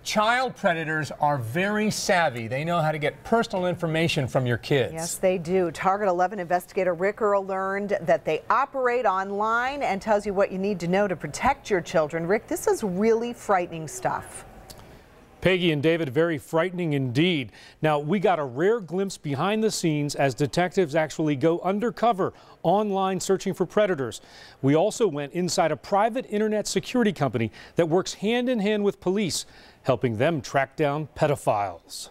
child predators are very savvy. They know how to get personal information from your kids. Yes, they do. Target 11 investigator Rick Earl learned that they operate online and tells you what you need to know to protect your children. Rick, this is really frightening stuff. Peggy and David, very frightening indeed. Now, we got a rare glimpse behind the scenes as detectives actually go undercover online searching for predators. We also went inside a private internet security company that works hand in hand with police, helping them track down pedophiles.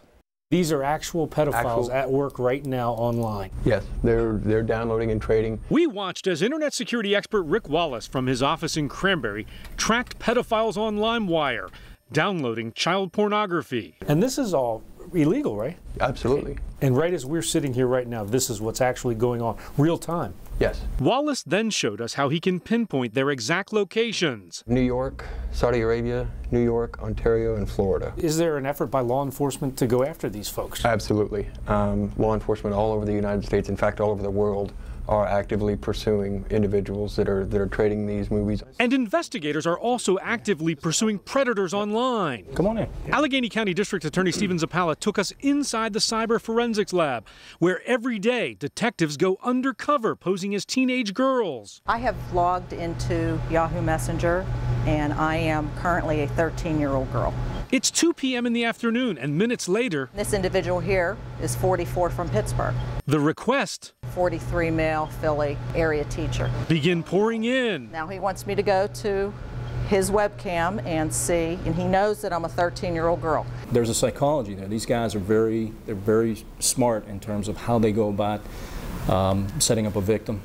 These are actual pedophiles at work right now online. Yes, they're downloading and trading. We watched as internet security expert Rick Wallace from his office in Cranberry tracked pedophiles on LimeWire, downloading child pornography. And this is all illegal, right? Absolutely. And right as we're sitting here right now, this is what's actually going on, real time. Yes. Wallace then showed us how he can pinpoint their exact locations. New York, Saudi Arabia, New York, Ontario, and Florida. Is there an effort by law enforcement to go after these folks? Absolutely. Law enforcement all over the United States, in fact all over the world, are actively pursuing individuals that are trading these movies. And investigators are also actively pursuing predators online. Come on in. Allegheny County District Attorney Stephen Zappala took us inside the cyber forensics lab, where every day detectives go undercover posing as teenage girls. I have logged into Yahoo Messenger, and I am currently a 13-year-old girl. It's 2 p.m. in the afternoon, and minutes later, This individual here is 44 from Pittsburgh. the request 43 male Philly area teacher. begin pouring in. Now he wants me to go to his webcam and see, and he knows that I'm a 13-year-old girl. There's a psychology there. These guys are very smart in terms of how they go about setting up a victim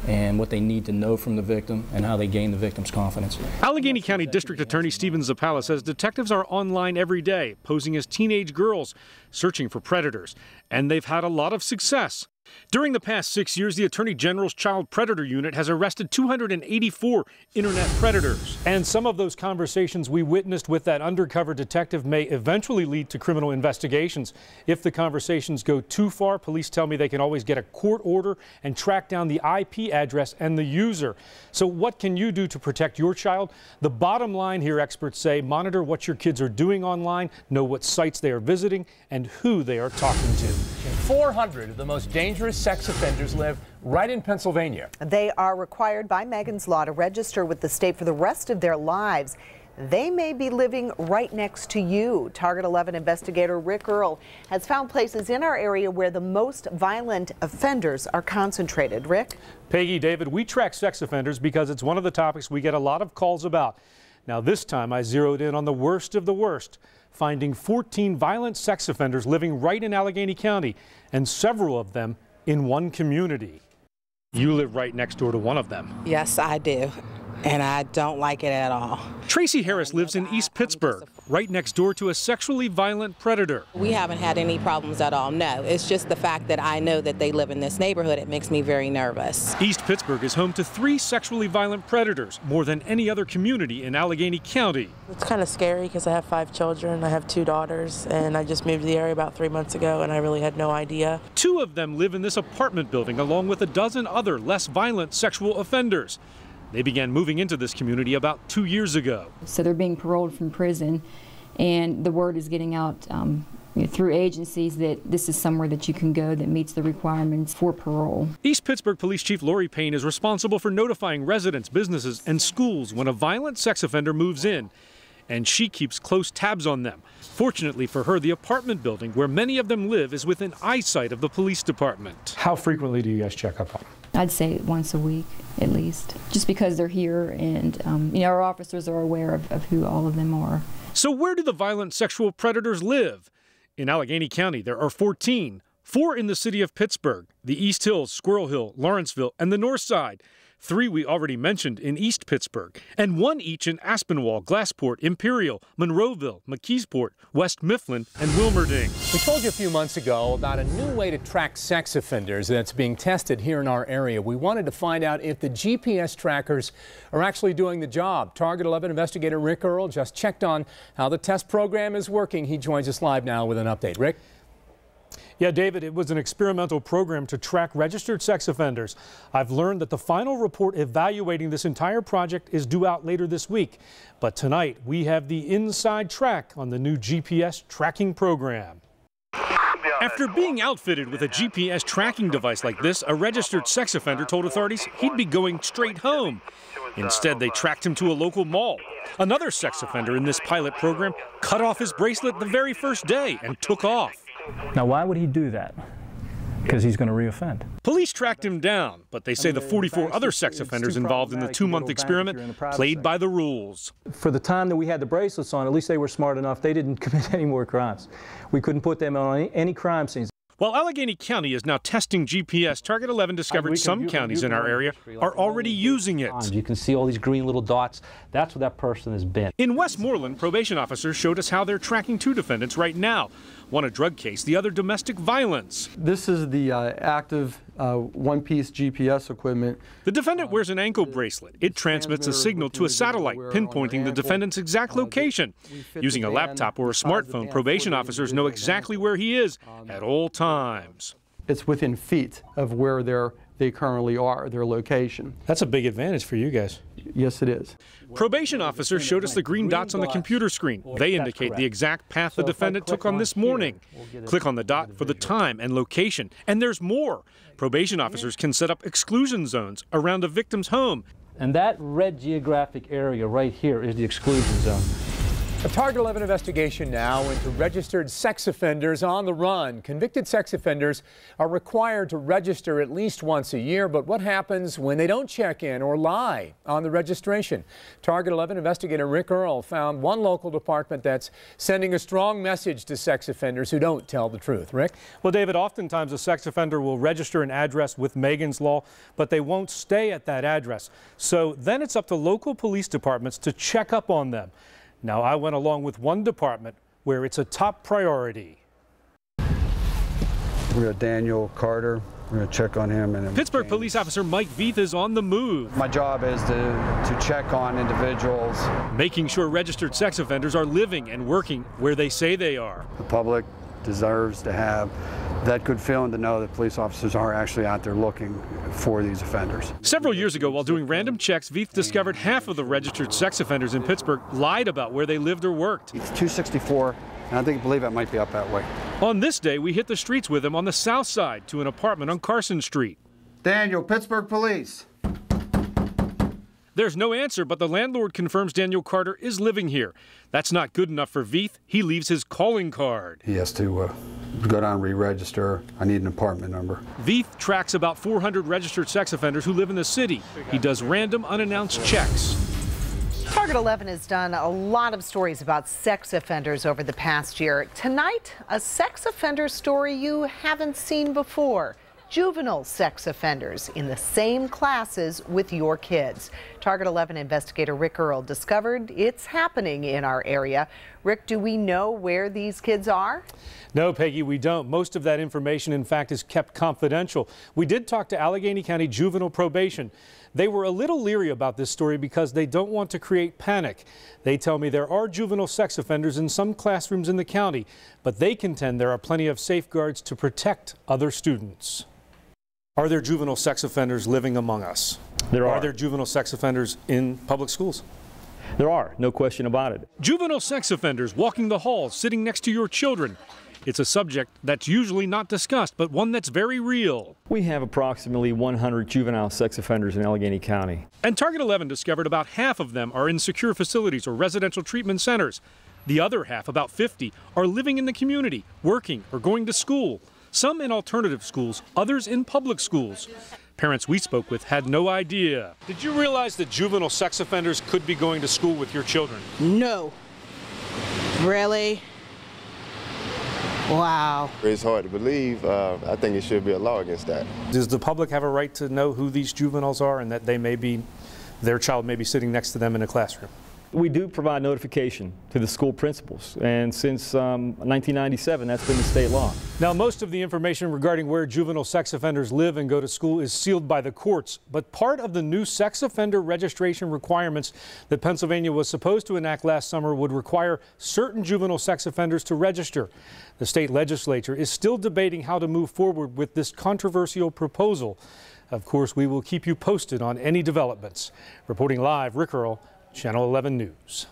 and what they need to know from the victim and how they gain the victim's confidence. Allegheny County District Attorney Stephen Zappala says detectives are online every day, posing as teenage girls, searching for predators, and they've had a lot of success. During the past 6 years, the Attorney General's Child Predator Unit has arrested 284 internet predators. And some of those conversations we witnessed with that undercover detective may eventually lead to criminal investigations. If the conversations go too far, police tell me they can always get a court order and track down the IP address and the user. So what can you do to protect your child? The bottom line here, experts say, monitor what your kids are doing online, know what sites they are visiting, and who they are talking to. 400 of the most dangerous sex offenders live right in Pennsylvania. They are required by Megan's Law to register with the state for the rest of their lives. They may be living right next to you. Target 11 investigator Rick Earl has found places in our area where the most violent offenders are concentrated. Rick? Peggy, David, we track sex offenders because it's one of the topics we get a lot of calls about. Now this time I zeroed in on the worst of the worst, finding 14 violent sex offenders living right in Allegheny County, and several of them in one community. You live right next door to one of them. Yes, I do, and I don't like it at all. Tracy Harris lives in East Pittsburgh, right next door to a sexually violent predator. We haven't had any problems at all, no. It's just the fact that I know that they live in this neighborhood. It makes me very nervous. East Pittsburgh is home to 3 sexually violent predators, more than any other community in Allegheny County. It's kind of scary because I have 5 children. I have 2 daughters, and I just moved to the area about 3 months ago, and I really had no idea. 2 of them live in this apartment building along with a dozen other less violent sexual offenders. They began moving into this community about 2 years ago. So they're being paroled from prison, and the word is getting out through agencies that this is somewhere that you can go that meets the requirements for parole. East Pittsburgh Police Chief Lori Payne is responsible for notifying residents, businesses, and schools when a violent sex offender moves in, and she keeps close tabs on them. Fortunately for her, the apartment building where many of them live is within eyesight of the police department. How frequently do you guys check up on them? I'd say once a week at least, just because they're here and our officers are aware of who all of them are. So where do the violent sexual predators live? In Allegheny County, there are 14, 4 in the city of Pittsburgh, the East Hills, Squirrel Hill, Lawrenceville, and the North Side. 3 we already mentioned in East Pittsburgh, and 1 each in Aspinwall, Glassport, Imperial, Monroeville, McKeesport, West Mifflin, and Wilmerding. We told you a few months ago about a new way to track sex offenders that's being tested here in our area. We wanted to find out if the GPS trackers are actually doing the job. Target 11 investigator Rick Earl just checked on how the test program is working. He joins us live now with an update. Rick? Yeah, David, it was an experimental program to track registered sex offenders. I've learned that the final report evaluating this entire project is due out later this week. But tonight, we have the inside track on the new GPS tracking program. After being outfitted with a GPS tracking device like this, a registered sex offender told authorities he'd be going straight home. Instead, they tracked him to a local mall. Another sex offender in this pilot program cut off his bracelet the very first day and took off. Now, why would he do that? Because he's going to reoffend. Police tracked him down, but they say the 44 other sex offenders involved in the 2-month experiment played by the rules. For the time that we had the bracelets on, at least they were smart enough. They didn't commit any more crimes. We couldn't put them on any crime scenes. While Allegheny County is now testing GPS, Target 11 discovered some counties in our area are already using it. You can see all these green little dots. That's where that person has been. In Westmoreland, probation officers showed us how they're tracking 2 defendants right now. One a drug case, the other domestic violence. This is the active one-piece GPS equipment. The defendant wears an ankle bracelet. It transmits a signal to a satellite, pinpointing the defendant's exact location. Using a laptop or a smartphone, probation officers know exactly where he is at all times. It's within feet of where they currently are, their location. That's a big advantage for you guys. Yes, it is. Probation officers showed us the green dots on the computer screen. They indicate the exact path the defendant took on this morning. Click on the dot for the time and location. And there's more. Probation officers can set up exclusion zones around a victim's home. And that red geographic area right here is the exclusion zone. A Target 11 investigation now into registered sex offenders on the run. Convicted sex offenders are required to register at least once a year, but what happens when they don't check in or lie on the registration? Target 11 investigator Rick Earl found one local department that's sending a strong message to sex offenders who don't tell the truth. Rick? Well, David, oftentimes a sex offender will register an address with Megan's Law, but they won't stay at that address. So then it's up to local police departments to check up on them. Now, I went along with one department where it's a top priority. We got Daniel Carter. We're going to check on him. And Pittsburgh police officer Mike Veith is on the move. My job is to check on individuals. Making sure registered sex offenders are living and working where they say they are. The public deserves to have that good feeling to know that police officers are actually out there looking for these offenders. Several years ago, while doing random checks, Veith discovered half of the registered sex offenders in Pittsburgh lied about where they lived or worked. It's 264, and I believe it might be up that way. On this day, we hit the streets with him on the south side to an apartment on Carson Street. Daniel, Pittsburgh Police. There's no answer, but the landlord confirms Daniel Carter is living here. That's not good enough for Veith. He leaves his calling card. He has to go down and re-register. I need an apartment number. Veith tracks about 400 registered sex offenders who live in the city. He does random, unannounced checks. Target 11 has done a lot of stories about sex offenders over the past year. Tonight, a sex offender story you haven't seen before. Juvenile sex offenders in the same classes with your kids. Target 11 investigator Rick Earl discovered it's happening in our area. Rick, do we know where these kids are? No, Peggy, we don't. Most of that information, in fact, is kept confidential. We did talk to Allegheny County Juvenile Probation. They were a little leery about this story because they don't want to create panic. They tell me there are juvenile sex offenders in some classrooms in the county, but they contend there are plenty of safeguards to protect other students. Are there juvenile sex offenders living among us? There are. Are there juvenile sex offenders in public schools? There are, no question about it. Juvenile sex offenders walking the halls, sitting next to your children. It's a subject that's usually not discussed, but one that's very real. We have approximately 100 juvenile sex offenders in Allegheny County. And Target 11 discovered about half of them are in secure facilities or residential treatment centers. The other half, about 50, are living in the community, working or going to school. Some in alternative schools, others in public schools. Parents we spoke with had no idea. Did you realize that juvenile sex offenders could be going to school with your children? No. Really? Wow. It's hard to believe. I think it should be a law against that. Does the public have a right to know who these juveniles are and that their child may be sitting next to them in a classroom? We do provide notification to the school principals, and since 1997, that's been the state law. Now, most of the information regarding where juvenile sex offenders live and go to school is sealed by the courts, but part of the new sex offender registration requirements that Pennsylvania was supposed to enact last summer would require certain juvenile sex offenders to register. The state legislature is still debating how to move forward with this controversial proposal. Of course, we will keep you posted on any developments. Reporting live, Rick Earl, Channel 11 News.